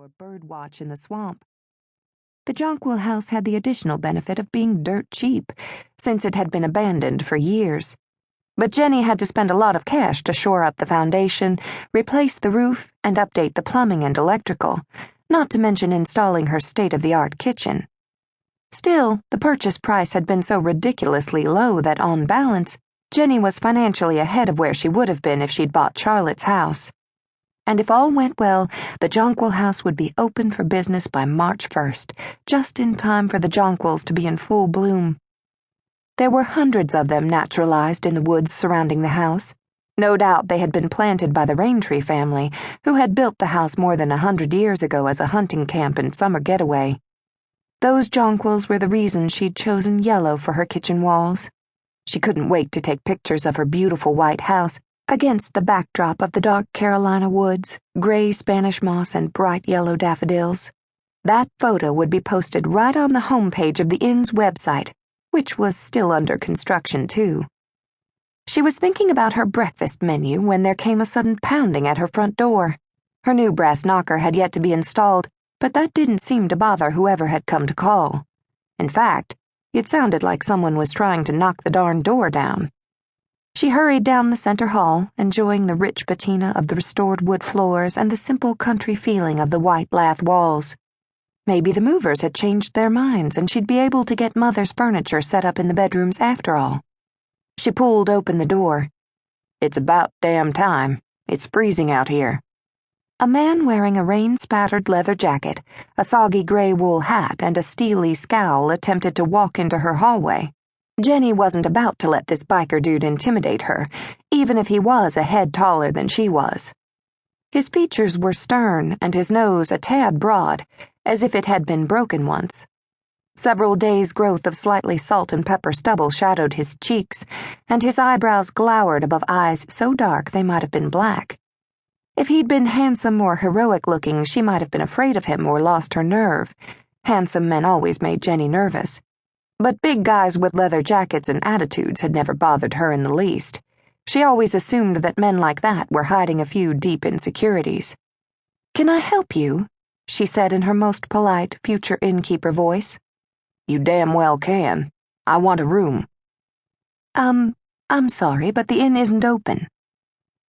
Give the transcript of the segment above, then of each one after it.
or bird watch in the swamp. The Jonquil house had the additional benefit of being dirt cheap, since it had been abandoned for years. But Jenny had to spend a lot of cash to shore up the foundation, replace the roof, and update the plumbing and electrical, not to mention installing her state-of-the-art kitchen. Still, the purchase price had been so ridiculously low that, on balance, Jenny was financially ahead of where she would have been if she'd bought Charlotte's house. And if all went well, the Jonquil house would be open for business by March 1st, just in time for the jonquils to be in full bloom. There were hundreds of them naturalized in the woods surrounding the house. No doubt they had been planted by the Raintree family, who had built the house more than 100 years ago as a hunting camp and summer getaway. Those jonquils were the reason she'd chosen yellow for her kitchen walls. She couldn't wait to take pictures of her beautiful white house against the backdrop of the dark Carolina woods, gray Spanish moss, and bright yellow daffodils. That photo would be posted right on the homepage of the inn's website, which was still under construction, too. She was thinking about her breakfast menu when there came a sudden pounding at her front door. Her new brass knocker had yet to be installed, but that didn't seem to bother whoever had come to call. In fact, it sounded like someone was trying to knock the darn door down. She hurried down the center hall, enjoying the rich patina of the restored wood floors and the simple country feeling of the white lath walls. Maybe the movers had changed their minds and she'd be able to get Mother's furniture set up in the bedrooms after all. She pulled open the door. "It's about damn time. It's freezing out here." A man wearing a rain-spattered leather jacket, a soggy gray wool hat, and a steely scowl attempted to walk into her hallway. Jenny wasn't about to let this biker dude intimidate her, even if he was a head taller than she was. His features were stern and his nose a tad broad, as if it had been broken once. Several days' growth of slightly salt and pepper stubble shadowed his cheeks, and his eyebrows glowered above eyes so dark they might have been black. If he'd been handsome or heroic-looking, she might have been afraid of him or lost her nerve. Handsome men always made Jenny nervous. But big guys with leather jackets and attitudes had never bothered her in the least. She always assumed that men like that were hiding a few deep insecurities. "Can I help you?" she said in her most polite future innkeeper voice. "You damn well can. I want a room." I'm sorry, but the inn isn't open."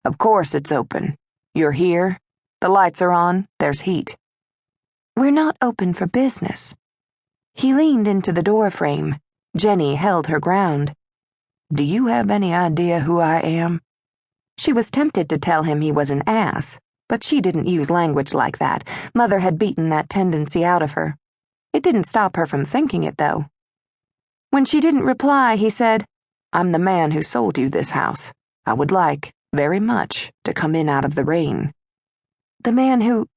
"Of course it's open. You're here. The lights are on. There's heat." "We're not open for business." He leaned into the doorframe. Jenny held her ground. "Do you have any idea who I am?" She was tempted to tell him he was an ass, but she didn't use language like that. Mother had beaten that tendency out of her. It didn't stop her from thinking it, though. When she didn't reply, he said, "I'm the man who sold you this house. I would like, very much, to come in out of the rain." "The man who—"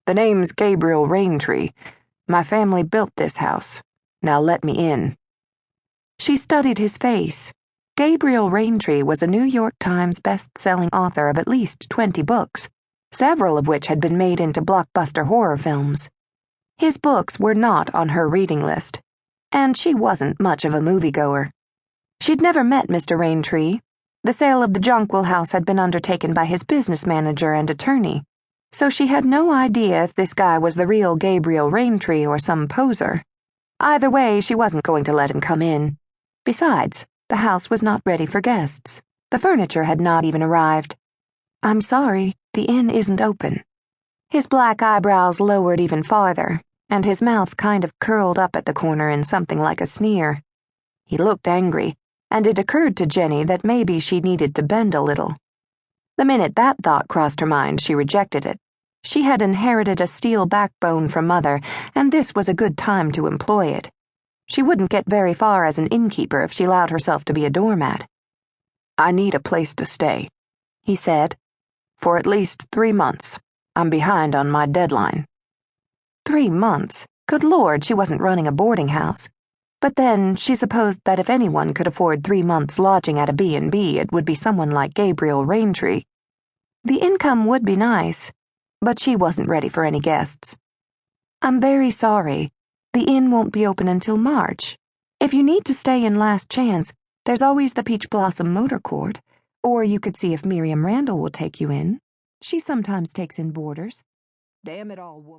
"The name's Gabriel Raintree. My family built this house. Now let me in." She studied his face. Gabriel Raintree was a New York Times best-selling author of at least 20 books, several of which had been made into blockbuster horror films. His books were not on her reading list, and she wasn't much of a moviegoer. She'd never met Mr. Raintree. The sale of the Jonquil house had been undertaken by his business manager and attorney, so she had no idea if this guy was the real Gabriel Raintree or some poser. Either way, she wasn't going to let him come in. Besides, the house was not ready for guests. The furniture had not even arrived. "I'm sorry, the inn isn't open." His black eyebrows lowered even farther, and his mouth kind of curled up at the corner in something like a sneer. He looked angry, and it occurred to Jenny that maybe she needed to bend a little. The minute that thought crossed her mind, she rejected it. She had inherited a steel backbone from Mother, and this was a good time to employ it. She wouldn't get very far as an innkeeper if she allowed herself to be a doormat. "I need a place to stay," he said. "For at least 3 months. I'm behind on my deadline." 3 months? Good Lord, she wasn't running a boarding house. But then, she supposed that if anyone could afford 3 months' lodging at a B&B, it would be someone like Gabriel Raintree. The income would be nice, but she wasn't ready for any guests. "I'm very sorry. The inn won't be open until March. If you need to stay in last chance, there's always the Peach Blossom Motor Court, or you could see if Miriam Randall will take you in. She sometimes takes in boarders." "Damn it all, woman."